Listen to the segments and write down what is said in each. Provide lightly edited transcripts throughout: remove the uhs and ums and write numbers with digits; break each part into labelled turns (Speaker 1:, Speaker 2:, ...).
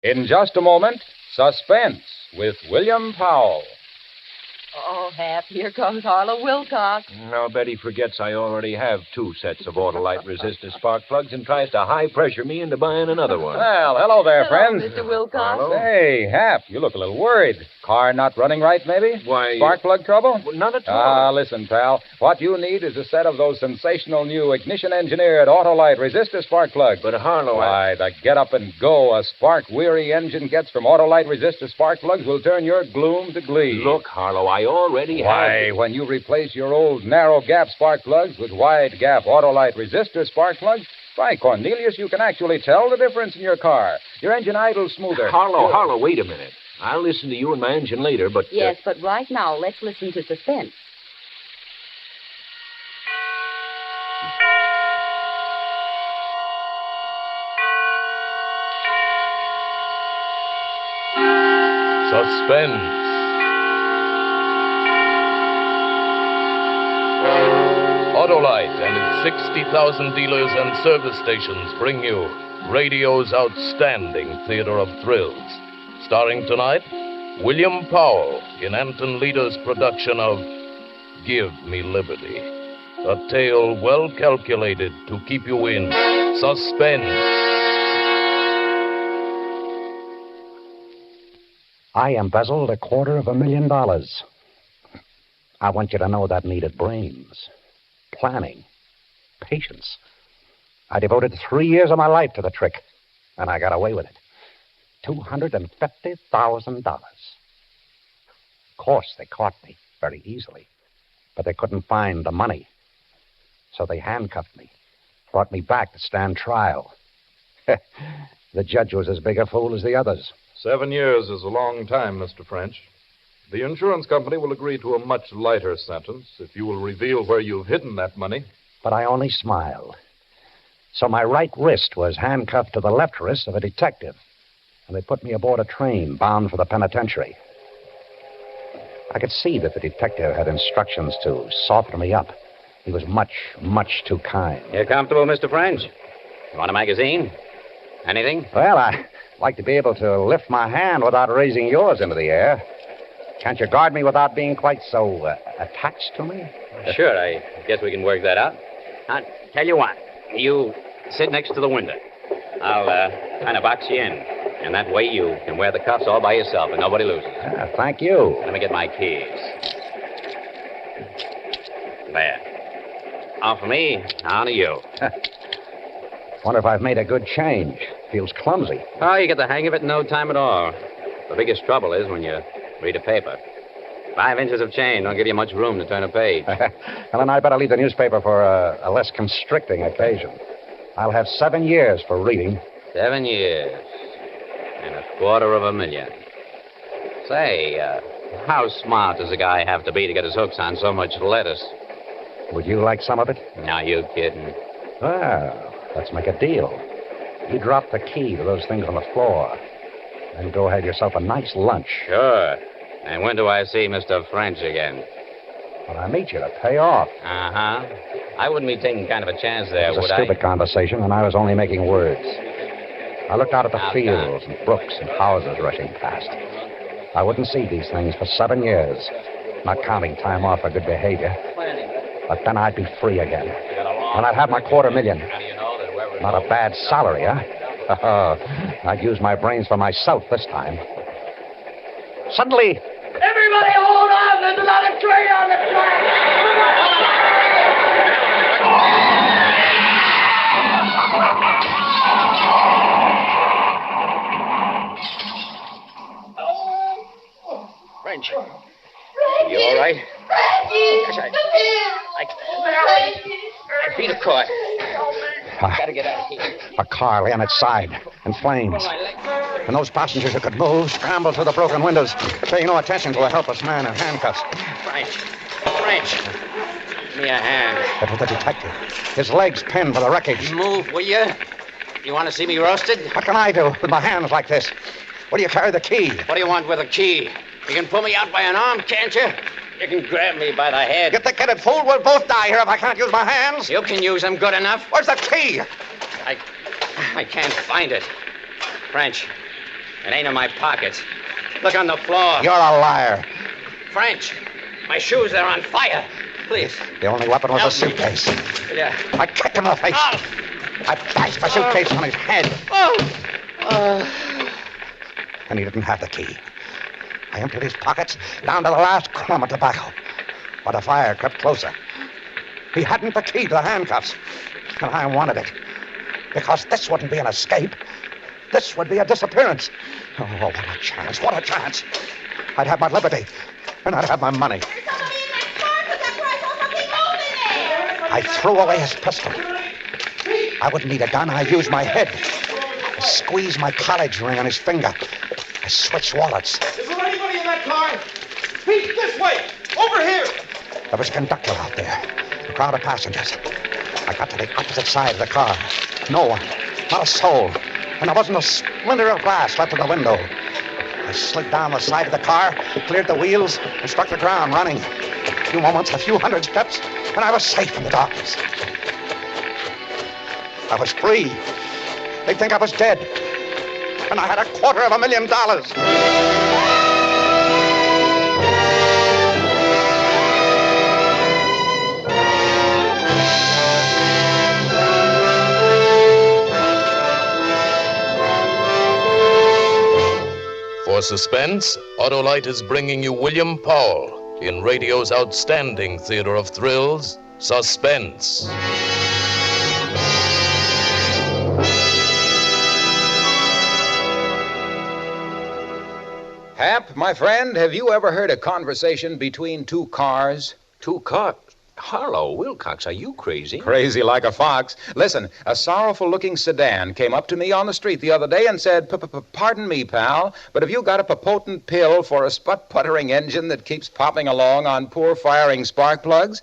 Speaker 1: In just a moment, Suspense with William Powell.
Speaker 2: Oh, Hap, here comes Harlow Wilcox.
Speaker 3: Now, Betty forgets I already have 2 sets of Autolite resistor spark plugs and tries to high-pressure me into buying another one.
Speaker 1: Well, hello there,
Speaker 2: Hello,
Speaker 1: friend.
Speaker 2: Mr. Wilcox.
Speaker 3: Hello.
Speaker 1: Hey, Hap, you look a little worried. Car not running right, maybe?
Speaker 3: Why...
Speaker 1: Spark plug trouble?
Speaker 3: Well, not at all.
Speaker 1: Listen, pal. What you need is a set of those sensational new ignition-engineered Autolite resistor spark plugs.
Speaker 3: But, Harlow,
Speaker 1: Why, the get-up-and-go a spark-weary engine gets from Autolite resistor spark plugs will turn your gloom to glee.
Speaker 3: Look, Harlow, I already have...
Speaker 1: Why, when you replace your old narrow-gap spark plugs with wide-gap Autolite resistor spark plugs, by Cornelius, you can actually tell the difference in your car. Your engine idles smoother.
Speaker 3: Harlow, wait a minute. I'll listen to you and my engine later, but...
Speaker 2: Yes, but right now, let's listen to Suspense.
Speaker 4: Suspense. Autolite and its 60,000 dealers and service stations bring you radio's outstanding theater of thrills. Starring tonight, William Powell in Anton Leader's production of Give Me Liberty. A tale well calculated to keep you in suspense.
Speaker 5: I embezzled $250,000. I want you to know that needed brains, planning, patience. I devoted 3 years of my life to the trick, and I got away with it. $250,000. Of course, they caught me very easily, but they couldn't find the money. So they handcuffed me, brought me back to stand trial. The judge was as big a fool as the others.
Speaker 6: 7 years is a long time, Mr. French. The insurance company will agree to a much lighter sentence if you will reveal where you've hidden that money.
Speaker 5: But I only smiled. So my right wrist was handcuffed to the left wrist of a detective, and they put me aboard a train bound for the penitentiary. I could see that the detective had instructions to soften me up. He was much, much too kind.
Speaker 7: You comfortable, Mr. French? You want a magazine? Anything?
Speaker 5: Well, I'd like to be able to lift my hand without raising yours into the air. Can't you guard me without being quite so attached to me?
Speaker 7: Sure, I guess we can work that out. Now, tell you what. You sit next to the window. I'll kind of box you in. And that way you can wear the cuffs all by yourself and nobody loses.
Speaker 5: Thank you.
Speaker 7: Let me get my keys. There. On for me, on to you.
Speaker 5: Wonder if I've made a good change. Feels clumsy.
Speaker 7: Oh, you get the hang of it in no time at all. The biggest trouble is when you read a paper. 5 inches of chain don't give you much room to turn a page.
Speaker 5: Well, then I'd better leave the newspaper for a less constricting occasion. I'll have 7 years for reading.
Speaker 7: 7 years. And $250,000. Say, how smart does a guy have to be to get his hooks on so much lettuce?
Speaker 5: Would you like some of it?
Speaker 7: Now, you kidding.
Speaker 5: Well, let's make a deal. You drop the key to those things on the floor. Then go have yourself a nice lunch.
Speaker 7: Sure. And when do I see Mr. French again?
Speaker 5: When I meet you to pay off.
Speaker 7: Uh-huh. I wouldn't be taking kind of a chance there,
Speaker 5: It was
Speaker 7: would
Speaker 5: a stupid conversation, and I was only making words. I looked out at the
Speaker 7: Now,
Speaker 5: fields and brooks and houses rushing past. I wouldn't see these things for 7 years, not counting time off for good behavior. But then I'd be free again. And I'd have my $250,000. Not a bad salary, huh? I'd use my brains for myself this time. Suddenly...
Speaker 8: Everybody hold on! There's another train on the track!
Speaker 7: French. You all right? Gosh, I feet are caught. Gotta get out of here.
Speaker 5: A car lay on its side, in flames. And those passengers who could move scrambled through the broken windows, paying no attention to a helpless man in handcuffs.
Speaker 7: French. Give me a hand.
Speaker 5: It was the detective. His legs pinned by the wreckage.
Speaker 7: Move, will you? You want to see me roasted?
Speaker 5: What can I do with my hands like this? Where do you carry the key?
Speaker 7: What do you want with a key? You can pull me out by an arm, can't you? You can grab me by the head.
Speaker 5: You thick-headed fool, we'll both die here if I can't use my hands.
Speaker 7: You can use them good enough.
Speaker 5: Where's the key?
Speaker 7: I can't find it. French, It ain't in my pockets. Look on the floor.
Speaker 5: You're a liar.
Speaker 7: French, my shoes, they're on fire. Please.
Speaker 5: The only weapon was
Speaker 7: Help
Speaker 5: a suitcase.
Speaker 7: Yeah.
Speaker 5: I kicked him in the face. I bashed the suitcase on his head. And he didn't have the key. I emptied his pockets down to the last crumb of tobacco. But the fire crept closer. He hadn't the key to the handcuffs. And I wanted it. Because this wouldn't be an escape. This would be a disappearance. Oh, what a chance. What a chance. I'd have my liberty. And I'd have my money.
Speaker 8: There's somebody in that car because that I saw something moving there.
Speaker 5: I threw away his pistol. I wouldn't need a gun. I used my head. I squeezed my college ring on his finger. I switched wallets.
Speaker 8: Is there anybody in that car? Pete, this way! Over here!
Speaker 5: There was a conductor out there. A crowd of passengers. I got to the opposite side of the car. No one. Not a soul. And there wasn't a splinter of glass left in the window. I slid down the side of the car, cleared the wheels, and struck the ground running. A few moments, a few hundred steps, and I was safe in the darkness. I was free. They'd think I was dead. And I had $250,000.
Speaker 4: For Suspense, Autolite is bringing you William Powell in radio's outstanding theater of thrills, Suspense.
Speaker 1: Hap, my friend, have you ever heard a conversation between two cars?
Speaker 3: Two cars? Harlow, Wilcox, are you crazy?
Speaker 1: Crazy like a fox. Listen, a sorrowful-looking sedan came up to me on the street the other day and said, "Pardon me, pal, but have you got a potent pill for a sput-puttering engine that keeps popping along on poor firing spark plugs?"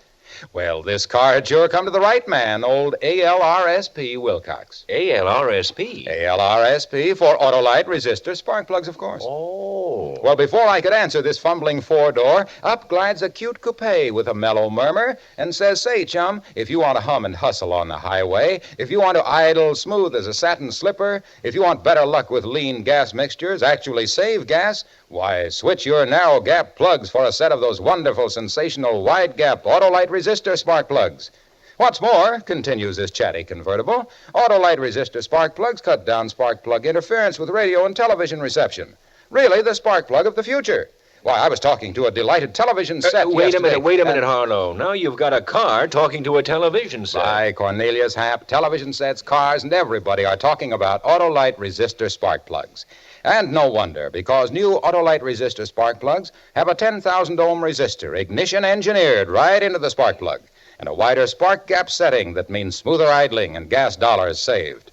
Speaker 1: Well, this car had sure come to the right man, old ALRSP Wilcox.
Speaker 3: ALRSP?
Speaker 1: ALRSP for Autolite Resistor Spark Plugs, of course.
Speaker 3: Oh.
Speaker 1: Well, before I could answer this fumbling four-door, up glides a cute coupe with a mellow murmur and says, "Say, chum, if you want to hum and hustle on the highway, if you want to idle smooth as a satin slipper, if you want better luck with lean gas mixtures, actually save gas, why, switch your narrow gap plugs for a set of those wonderful, sensational wide gap Autolite Resistor Spark Plugs. What's more," continues this chatty convertible, "Autolite Resistor Spark Plugs cut down spark plug interference with radio and television reception. Really, the spark plug of the future. Why, I was talking to a delighted television set
Speaker 3: Wait
Speaker 1: yesterday.
Speaker 3: a minute, Harlow. Now you've got a car talking to a television set.
Speaker 1: By Cornelius Hap, television sets, cars, and everybody are talking about Autolite Resistor Spark Plugs. And no wonder, because new Autolite Resistor Spark Plugs have a 10,000-ohm resistor, ignition engineered right into the spark plug, and a wider spark gap setting that means smoother idling and gas dollars saved.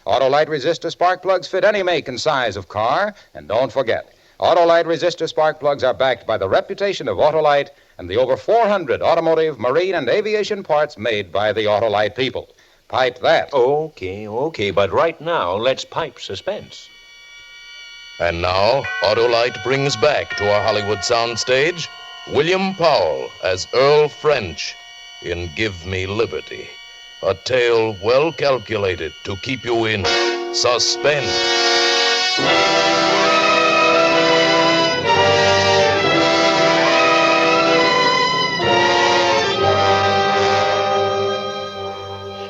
Speaker 1: Autolite Resistor Spark Plugs fit any make and size of car, and don't forget, Autolite Resistor Spark Plugs are backed by the reputation of Autolite and the over 400 automotive, marine, and aviation parts made by the Autolite people. Pipe that.
Speaker 3: Okay, but right now, let's pipe Suspense.
Speaker 4: And now, Autolite brings back to our Hollywood soundstage William Powell as Earl French in Give Me Liberty, a tale well calculated to keep you in suspense.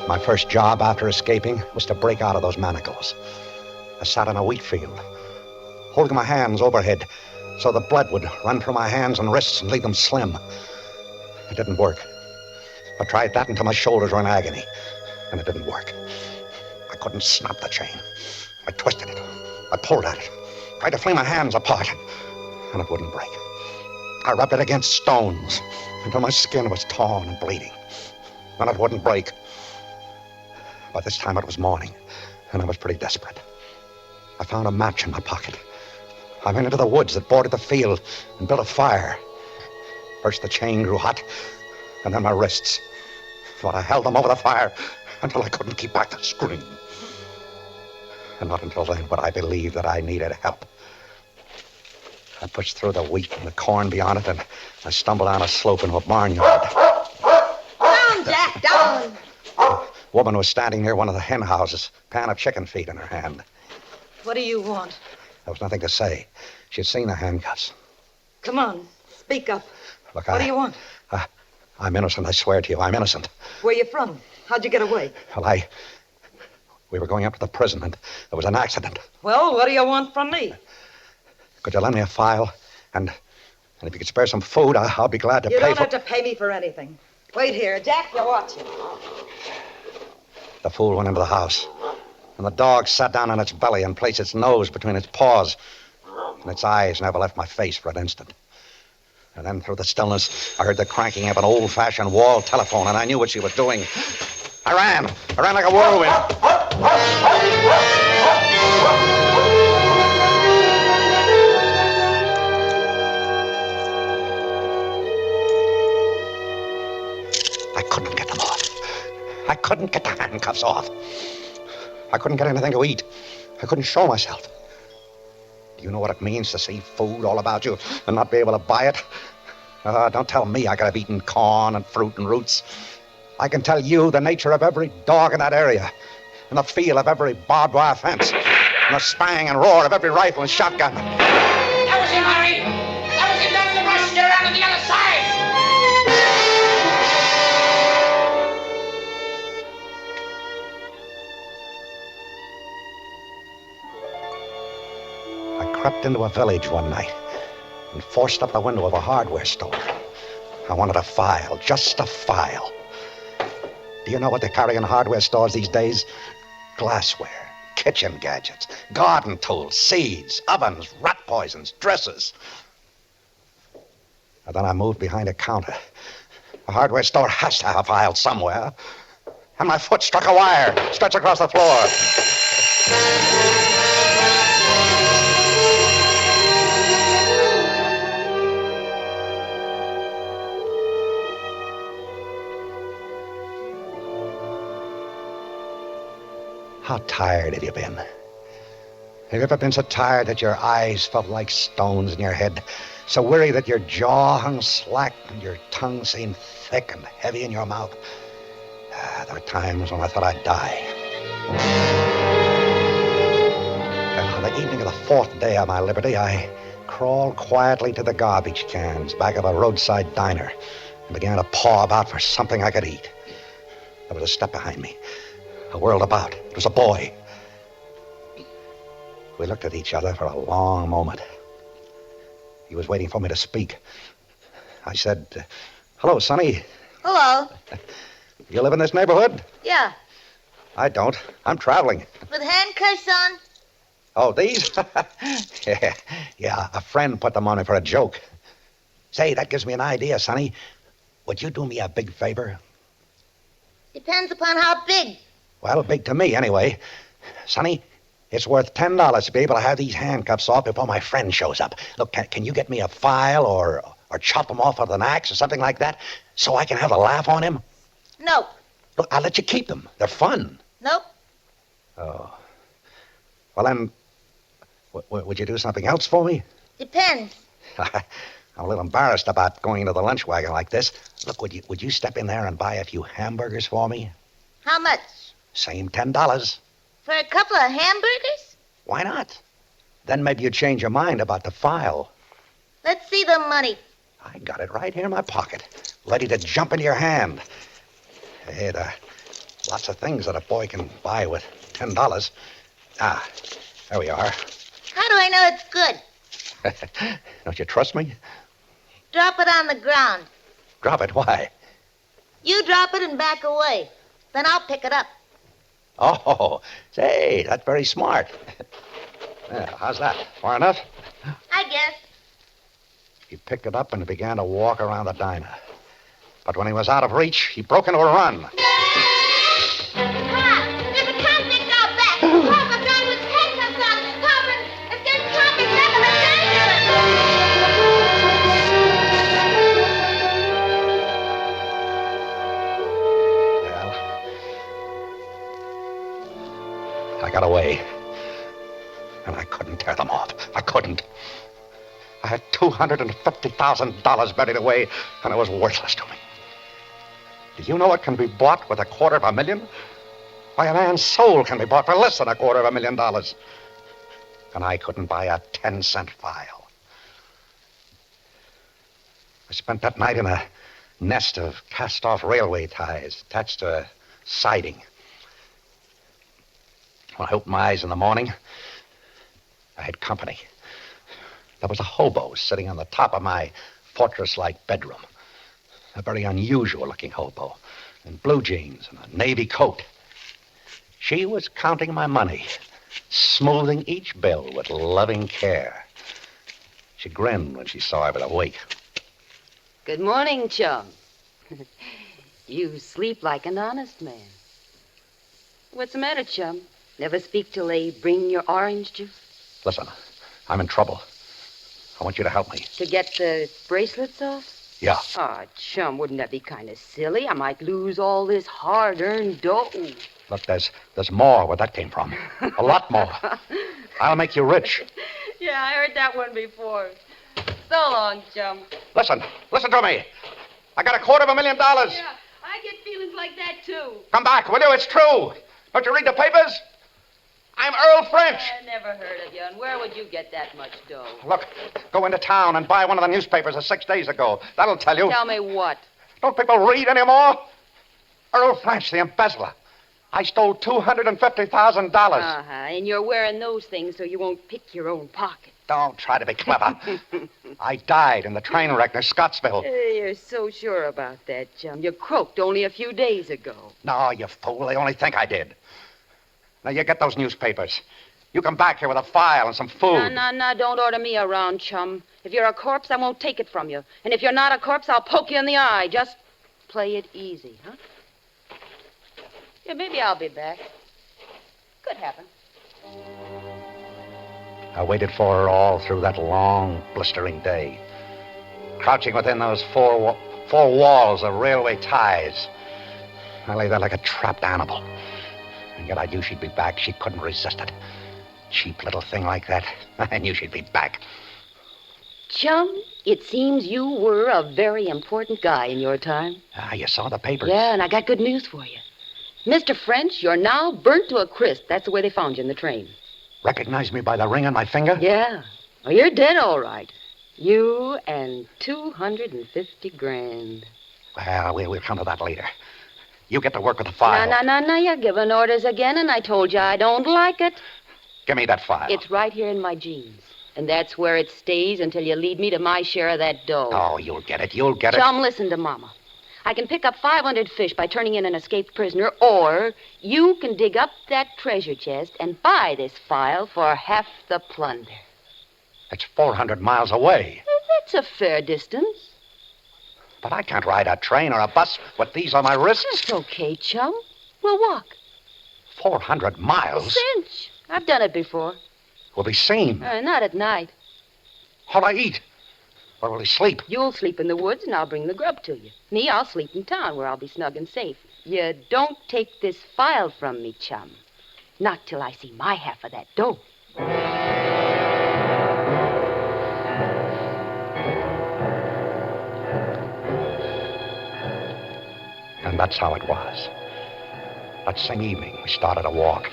Speaker 5: My first job after escaping was to break out of those manacles. I sat in a wheat field, holding my hands overhead so the blood would run from my hands and wrists and leave them slim. It didn't work. I tried that until my shoulders were in agony, and it didn't work. I couldn't snap the chain. I twisted it. I pulled at it, tried to fling my hands apart, and it wouldn't break. I rubbed it against stones until my skin was torn and bleeding, and it wouldn't break. By this time it was morning, and I was pretty desperate. I found a match in my pocket. I went into the woods that bordered the field and built a fire. First the chain grew hot, and then my wrists. But I held them over the fire until I couldn't keep back the scream. And not until then would I believe that I needed help. I pushed through the wheat and the corn beyond it, and I stumbled down a slope into a barnyard.
Speaker 2: Down, Jack, down!
Speaker 5: A woman was standing near one of the hen houses, pan of chicken feed in her hand.
Speaker 2: What do you want?
Speaker 5: There was nothing to say. She'd seen the handcuffs.
Speaker 9: Come on, speak up.
Speaker 5: Look,
Speaker 9: What do you want?
Speaker 5: I'm innocent, I swear to you. I'm innocent.
Speaker 9: Where you from? How'd you get away?
Speaker 5: Well, we were going up to the prison, and there was an accident.
Speaker 9: Well, what do you want from me?
Speaker 5: Could you lend me a file? And if you could spare some food, I'll be glad to
Speaker 9: You
Speaker 5: pay
Speaker 9: don't have to pay me for anything. Wait here. Jack, you watch him.
Speaker 5: The fool went into the house, and the dog sat down on its belly and placed its nose between its paws, and its eyes never left my face for an instant. And then through the stillness, I heard the cranking of an old-fashioned wall telephone, and I knew what she was doing. I ran like a whirlwind. I couldn't get them off. I couldn't get the handcuffs off. I couldn't get anything to eat. I couldn't show myself. Do you know what it means to see food all about you and not be able to buy it? Don't tell me I could have eaten corn and fruit and roots. I can tell you the nature of every dog in that area, and the feel of every barbed wire fence, and the spang and roar of every rifle and shotgun.
Speaker 8: That was him, Harry! That was him down in the brush there around to the other side!
Speaker 5: I crept into a village one night and forced up the window of a hardware store. I wanted a file, just a file. Do you know what they carry in hardware stores these days? Glassware, kitchen gadgets, garden tools, seeds, ovens, rat poisons, dressers. And then I moved behind a counter. A hardware store has to have a file somewhere. And my foot struck a wire, stretched across the floor. How tired have you been? Have you ever been so tired that your eyes felt like stones in your head? So weary that your jaw hung slack and your tongue seemed thick and heavy in your mouth? There were times when I thought I'd die. And on the evening of the 4th day of my liberty, I crawled quietly to the garbage cans back of a roadside diner and began to paw about for something I could eat. There was a step behind me. I whirled about. It was a boy. We looked at each other for a long moment. He was waiting for me to speak. I said, "Hello, Sonny.
Speaker 10: Hello.
Speaker 5: You live in this neighborhood?"
Speaker 10: Yeah.
Speaker 5: I don't. I'm traveling.
Speaker 10: With handcuffs on?
Speaker 5: Oh, these? Yeah, a friend put them on me for a joke. Say, that gives me an idea, Sonny. Would you do me a big favor?
Speaker 10: Depends upon how big.
Speaker 5: Well, big to me, anyway. Sonny, it's worth $10 to be able to have these handcuffs off before my friend shows up. Look, can you get me a file or chop them off with an axe or something like that so I can have a laugh on him?
Speaker 10: Nope.
Speaker 5: Look, I'll let you keep them. They're fun.
Speaker 10: Nope.
Speaker 5: Oh. Well, then, would you do something else for me?
Speaker 10: Depends.
Speaker 5: I'm a little embarrassed about going into the lunch wagon like this. Look, would you step in there and buy a few hamburgers for me?
Speaker 10: How much?
Speaker 5: Same $10.
Speaker 10: For a couple of hamburgers?
Speaker 5: Why not? Then maybe you'd change your mind about the file.
Speaker 10: Let's see the money.
Speaker 5: I got it right here in my pocket, ready to jump into your hand. Hey, there are lots of things that a boy can buy with $10. Ah, there we are.
Speaker 10: How do I know it's good?
Speaker 5: Don't you trust me?
Speaker 10: Drop it on the ground.
Speaker 5: Drop it? Why?
Speaker 10: You drop it and back away. Then I'll pick it up.
Speaker 5: Oh, say, that's very smart. Yeah, how's that? Far enough?
Speaker 10: I guess.
Speaker 5: He picked it up and began to walk around the diner. But when he was out of reach, he broke into a run.
Speaker 10: Come on. There's a convict out back. Call the guy with handcuffs on. Coffin. Let's get convict back on the
Speaker 5: I got away. And I couldn't tear them off. I couldn't. I had $250,000 buried away, and it was worthless to me. Do you know it can be bought with $250,000? Why, a man's soul can be bought for less than $250,000. and I couldn't buy a 10-cent file. I spent that night in a nest of cast-off railway ties attached to a siding. When I opened my eyes in the morning, I had company. There was a hobo sitting on the top of my fortress-like bedroom. A very unusual-looking hobo in blue jeans and a navy coat. She was counting my money, smoothing each bill with loving care. She grinned when she saw I was awake.
Speaker 11: Good morning, chum. You sleep like an honest man. What's the matter, chum? Never speak till they bring your orange juice?
Speaker 5: Listen, I'm in trouble. I want you to help me.
Speaker 11: To get the bracelets off?
Speaker 5: Yeah.
Speaker 11: Oh, chum, wouldn't that be kind of silly? I might lose all this hard-earned dough.
Speaker 5: Look, there's more where that came from. A lot more. I'll make you rich.
Speaker 11: Yeah, I heard that one before. So long, chum.
Speaker 5: Listen to me. I got $250,000.
Speaker 11: Yeah, I get feelings like that, too.
Speaker 5: Come back, will you? It's true. Don't you read the papers? I'm Earl French.
Speaker 11: I never heard of you, and where would you get that much dough?
Speaker 5: Look, go into town and buy one of the newspapers of 6 days ago. That'll tell you.
Speaker 11: Tell me what?
Speaker 5: Don't people read anymore? Earl French, the embezzler. I stole $250,000.
Speaker 11: Uh-huh, and you're wearing those things so you won't pick your own pocket.
Speaker 5: Don't try to be clever. I died in the train wreck near Scottsville.
Speaker 11: You're so sure about that, chum. You croaked only a few days ago.
Speaker 5: No, you fool. They only think I did. Now, you get those newspapers. You come back here with a file and some food.
Speaker 11: No, don't order me around, chum. If you're a corpse, I won't take it from you. And if you're not a corpse, I'll poke you in the eye. Just play it easy, huh? Yeah, maybe I'll be back. Could happen.
Speaker 5: I waited for her all through that long, blistering day. Crouching within those four walls of railway ties. I lay there like a trapped animal. And yet I knew she'd be back. She couldn't resist it. Cheap little thing like that. I knew she'd be back.
Speaker 11: Chum, it seems you were a very important guy in your time.
Speaker 5: Ah, you saw the papers.
Speaker 11: Yeah, and I got good news for you. Mr. French, you're now burnt to a crisp. That's the way they found you in the train.
Speaker 5: Recognize me by the ring on my finger?
Speaker 11: Yeah. Well, you're dead, all right. You and $250,000.
Speaker 5: Well, we'll come to that later. You get to work with the file.
Speaker 11: No. You're giving orders again, and I told you I don't like it.
Speaker 5: Give me that file.
Speaker 11: It's right here in my jeans. And that's where it stays until you lead me to my share of that dough.
Speaker 5: Oh, you'll get it.
Speaker 11: Chum, listen to Mama. I can pick up 500 fish by turning in an escaped prisoner, or you can dig up that treasure chest and buy this file for half the plunder.
Speaker 5: That's 400 miles away.
Speaker 11: That's a fair distance.
Speaker 5: But I can't ride a train or a bus with these on my wrists.
Speaker 11: That's okay, chum. We'll walk.
Speaker 5: 400 miles?
Speaker 11: A cinch. I've done it before.
Speaker 5: We'll be seen.
Speaker 11: Not at night.
Speaker 5: How'll I eat? Where will he sleep?
Speaker 11: You'll sleep in the woods, and I'll bring the grub to you. Me, I'll sleep in town, where I'll be snug and safe. You don't take this file from me, chum. Not till I see my half of that dough.
Speaker 5: And that's how it was. That same evening, we started a walk.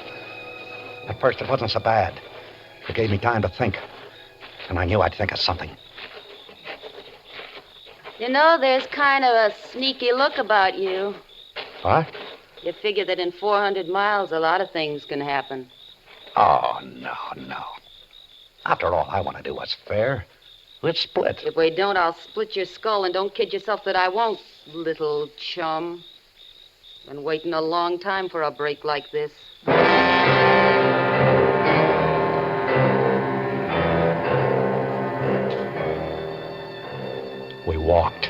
Speaker 5: At first, it wasn't so bad. It gave me time to think. And I knew I'd think of something.
Speaker 11: You know, there's kind of a sneaky look about you.
Speaker 5: What?
Speaker 11: You figure that in 400 miles, a lot of things can happen.
Speaker 5: Oh, no. After all, I want to do what's fair. Let's split.
Speaker 11: If we don't, I'll split your skull, and don't kid yourself that I won't, little chum. Been waiting a long time for a break like this.
Speaker 5: We walked,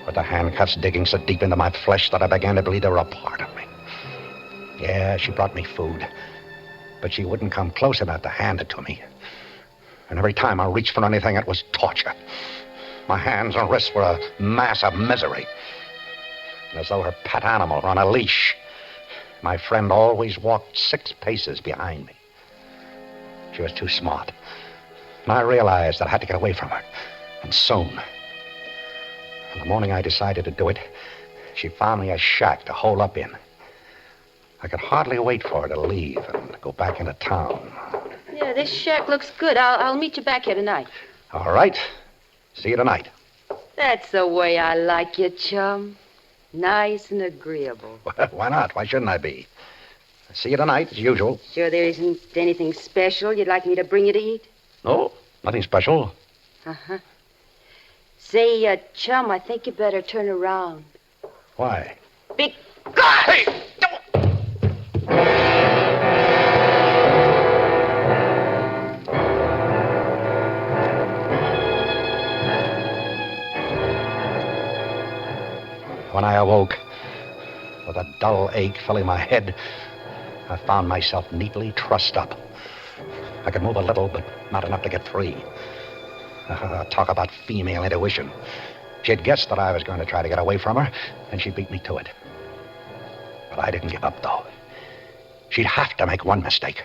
Speaker 5: with the handcuffs digging so deep into my flesh that I began to believe they were a part of me. Yeah, she brought me food, but she wouldn't come close enough to hand it to me. And every time I reached for anything, it was torture. My hands and wrists were a mass of misery. And as though her pet animal were on a leash, my friend always walked 6 paces behind me. She was too smart. And I realized that I had to get away from her. And soon. And the morning I decided to do it, she found me a shack to hole up in. I could hardly wait for her to leave and go back into town.
Speaker 11: Yeah, this shack looks good. I'll meet you back here tonight.
Speaker 5: All right. See you tonight.
Speaker 11: That's the way I like you, chum. Nice and agreeable.
Speaker 5: Why not? Why shouldn't I be? See you tonight, as usual.
Speaker 11: Sure there isn't anything special you'd like me to bring you to eat?
Speaker 5: No, nothing special.
Speaker 11: Uh-huh. Say, chum, I think you better turn around.
Speaker 5: Why?
Speaker 11: Big...
Speaker 5: Hey! When I awoke, with a dull ache filling my head, I found myself neatly trussed up. I could move a little, but not enough to get free. Talk about female intuition. She had guessed that I was going to try to get away from her, and she beat me to it. But I didn't give up, though. She'd have to make one mistake.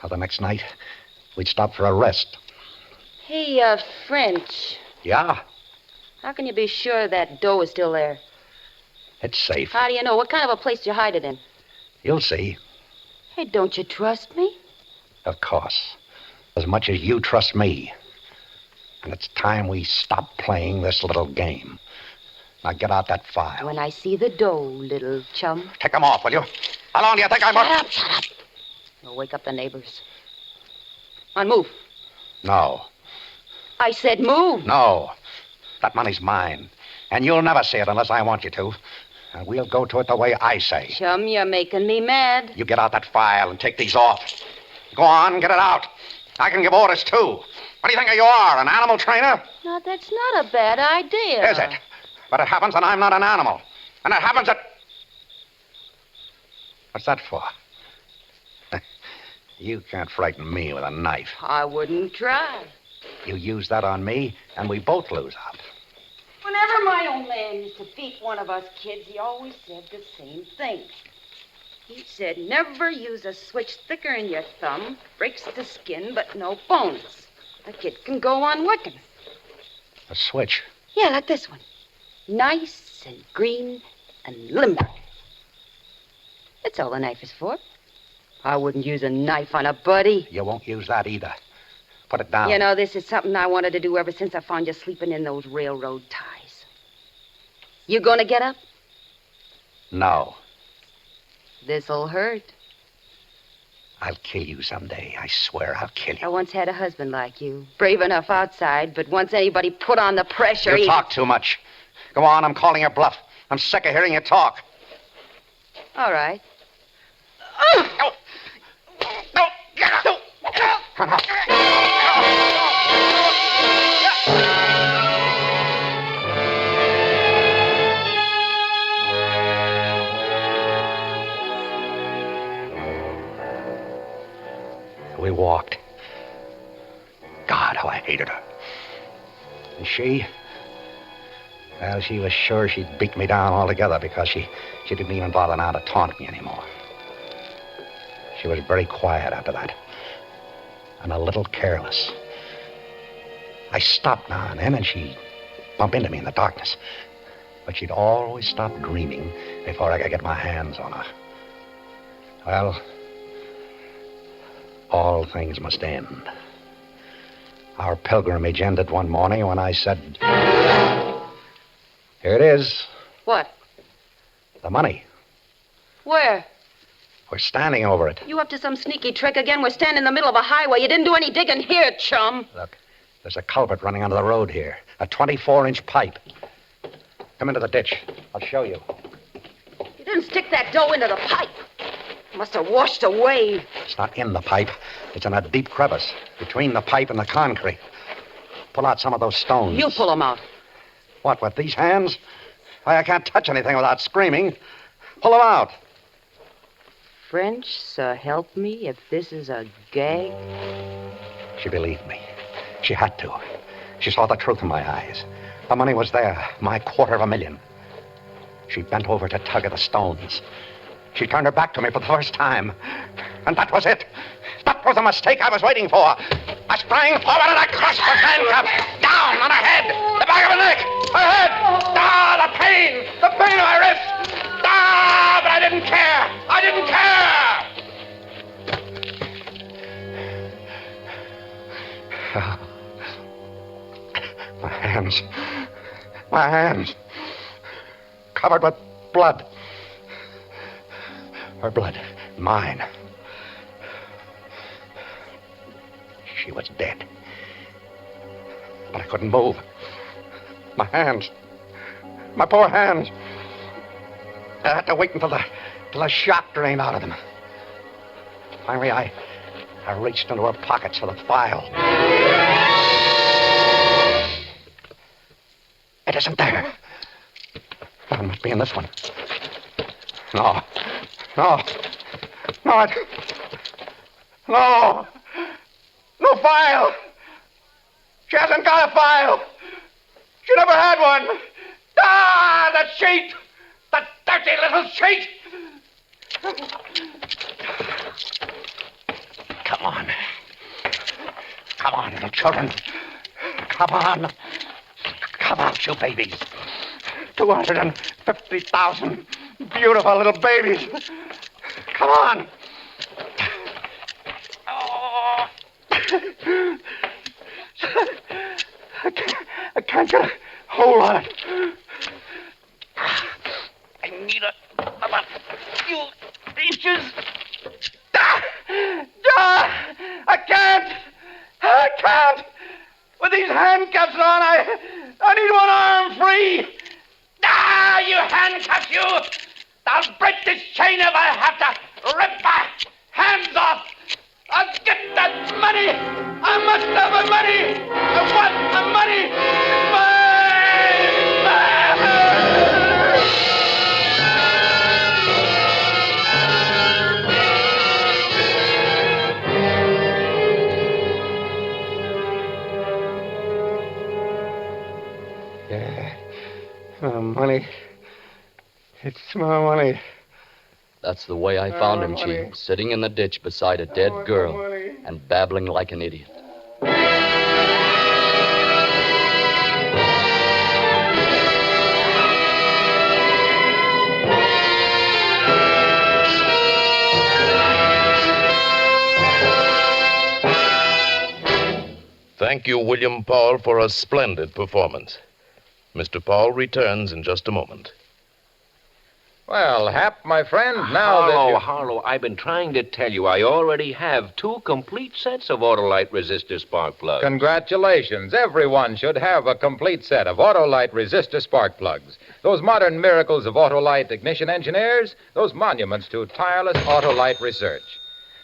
Speaker 5: The next night, we'd stop for a rest.
Speaker 11: Hey, French.
Speaker 5: Yeah?
Speaker 11: How can you be sure that dough is still there?
Speaker 5: It's safe.
Speaker 11: How do you know? What kind of a place do you hide it in?
Speaker 5: You'll see.
Speaker 11: Hey, don't you trust me?
Speaker 5: Of course. As much as you trust me. And it's time we stop playing this little game. Now get out that file.
Speaker 11: When I see the dough, little chum.
Speaker 5: Take them off, will you? How long do you think I'm...
Speaker 11: Shut up. You'll wake up the neighbors. On, move.
Speaker 5: No.
Speaker 11: I said move.
Speaker 5: No. That money's mine. And you'll never see it unless I want you to. And we'll go to it the way I say.
Speaker 11: Chum, you're making me mad.
Speaker 5: You get out that file and take these off. Go on, get it out. I can give orders, too. What do you think you are, an animal trainer?
Speaker 11: No, that's not a bad idea.
Speaker 5: Is it? But it happens that I'm not an animal. And it happens that... What's that for? You can't frighten me with a knife.
Speaker 11: I wouldn't try.
Speaker 5: You use that on me, and we both lose out.
Speaker 11: Whenever my old man used to beat one of us kids, he always said the same thing. He said, never use a switch thicker in your thumb. Breaks the skin, but no bones. A kid can go on working.
Speaker 5: A switch?
Speaker 11: Yeah, like this one. Nice and green and limber. That's all the knife is for. I wouldn't use a knife on a buddy.
Speaker 5: You won't use that either. Put it down.
Speaker 11: You know, this is something I wanted to do ever since I found you sleeping in those railroad ties. You gonna get up?
Speaker 5: No.
Speaker 11: This'll hurt.
Speaker 5: I'll kill you someday. I swear I'll kill you.
Speaker 11: I once had a husband like you. Brave enough outside, but once anybody put on the pressure...
Speaker 5: You talk too much. Go on, I'm calling your bluff. I'm sick of hearing you talk.
Speaker 11: All right.
Speaker 5: No! No! Get up! Come on. We walked. God, how I hated her. And she... Well, she was sure she'd beat me down altogether because she didn't even bother now to taunt me anymore. She was very quiet after that. And a little careless. I stopped now and then, and she'd bump into me in the darkness. But she'd always stop dreaming before I could get my hands on her. Well, all things must end. Our pilgrimage ended one morning when I said, here it is.
Speaker 11: What?
Speaker 5: The money.
Speaker 11: Where?
Speaker 5: We're standing over it.
Speaker 11: You up to some sneaky trick again? We're standing in the middle of a highway. You didn't do any digging here, chum.
Speaker 5: Look, there's a culvert running under the road here. A 24-inch pipe. Come into the ditch. I'll show you.
Speaker 11: You didn't stick that dough into the pipe. It must have washed away.
Speaker 5: It's not in the pipe. It's in a deep crevice between the pipe and the concrete. Pull out some of those stones.
Speaker 11: You pull them out.
Speaker 5: What, with these hands? Why, I can't touch anything without screaming. Pull them out.
Speaker 11: French, so help me if this is a gag.
Speaker 5: She believed me. She had to. She saw the truth in my eyes. The money was there, my $250,000. She bent over to tug at the stones. She turned her back to me for the first time. And that was it. That was the mistake I was waiting for. I sprang forward and I crushed the handcuff. Down on her head. The back of her neck. Her head. Ah, the pain. The pain of my wrist. Ah, but I didn't care. I didn't care. My hands. My hands. Covered with blood. Her blood. Mine. She was dead. But I couldn't move. My hands. My poor hands. I had to wait until the shock drained out of them. Finally, I reached into her pockets for the file. It isn't there. Well, it must be in this one. No. No. No, No. No file. She hasn't got a file. She never had one. Ah, the cheat. The dirty little cheat. Come on. Come on, little children. Come on. Come out, you babies. 250,000 beautiful little babies. Come on. Oh. I can't get a hold on it. I need about a few inches. I can't. I can't. With these handcuffs on, I need one arm free. You handcuffs, you! I'll break this chain if I have to rip my hands off. I'll get that money. I must have the money. I want the money. It's my money. It's my money.
Speaker 12: That's the way I found him, Chief, sitting in the ditch beside a dead girl and babbling like an idiot.
Speaker 4: Thank you, William Powell, for a splendid performance. Mr. Powell returns in just a moment.
Speaker 1: Well, Hap, my friend, now that you...
Speaker 3: Harlow, I've been trying to tell you I already have 2 complete sets of Autolite resistor spark plugs.
Speaker 1: Congratulations. Everyone should have a complete set of Autolite resistor spark plugs. Those modern miracles of Autolite ignition engineers, those monuments to tireless Autolite research.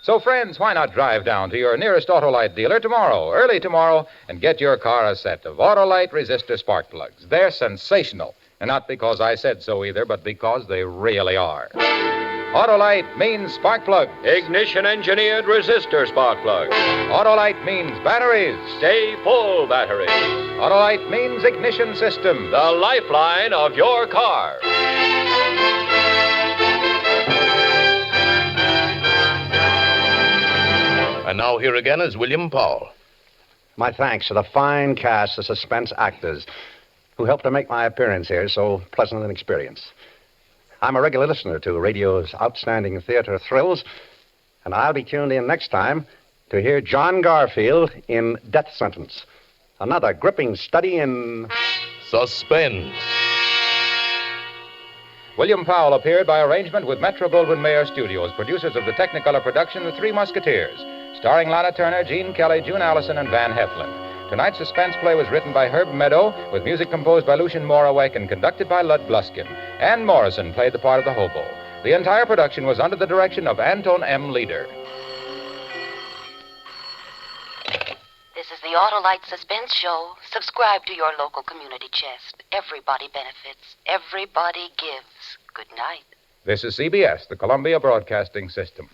Speaker 1: So, friends, why not drive down to your nearest Autolite dealer tomorrow, early tomorrow, and get your car a set of Autolite resistor spark plugs. They're sensational. And not because I said so either, but because they really are. Autolite means spark plug.
Speaker 3: Ignition engineered resistor spark plug.
Speaker 1: Autolite means batteries.
Speaker 3: Stay full batteries.
Speaker 1: Autolite means ignition system.
Speaker 3: The lifeline of your car.
Speaker 4: And now here again is William Powell.
Speaker 5: My thanks to the fine cast of Suspense actors who helped to make my appearance here so pleasant an experience. I'm a regular listener to radio's outstanding theater thrills, and I'll be tuned in next time to hear John Garfield in Death Sentence, another gripping study in...
Speaker 4: Suspense.
Speaker 1: William Powell appeared by arrangement with Metro-Goldwyn-Mayer Studios, producers of the Technicolor production The Three Musketeers, starring Lana Turner, Gene Kelly, June Allison, and Van Heflin. Tonight's suspense play was written by Herb Meadow, with music composed by Lucien Morawek and conducted by Lud Bluskin. Ann Morrison played the part of the hobo. The entire production was under the direction of Anton M. Leader.
Speaker 13: This is the Autolite Suspense Show. Subscribe to your local community chest. Everybody benefits. Everybody gives. Good night.
Speaker 1: This is CBS, the Columbia Broadcasting System.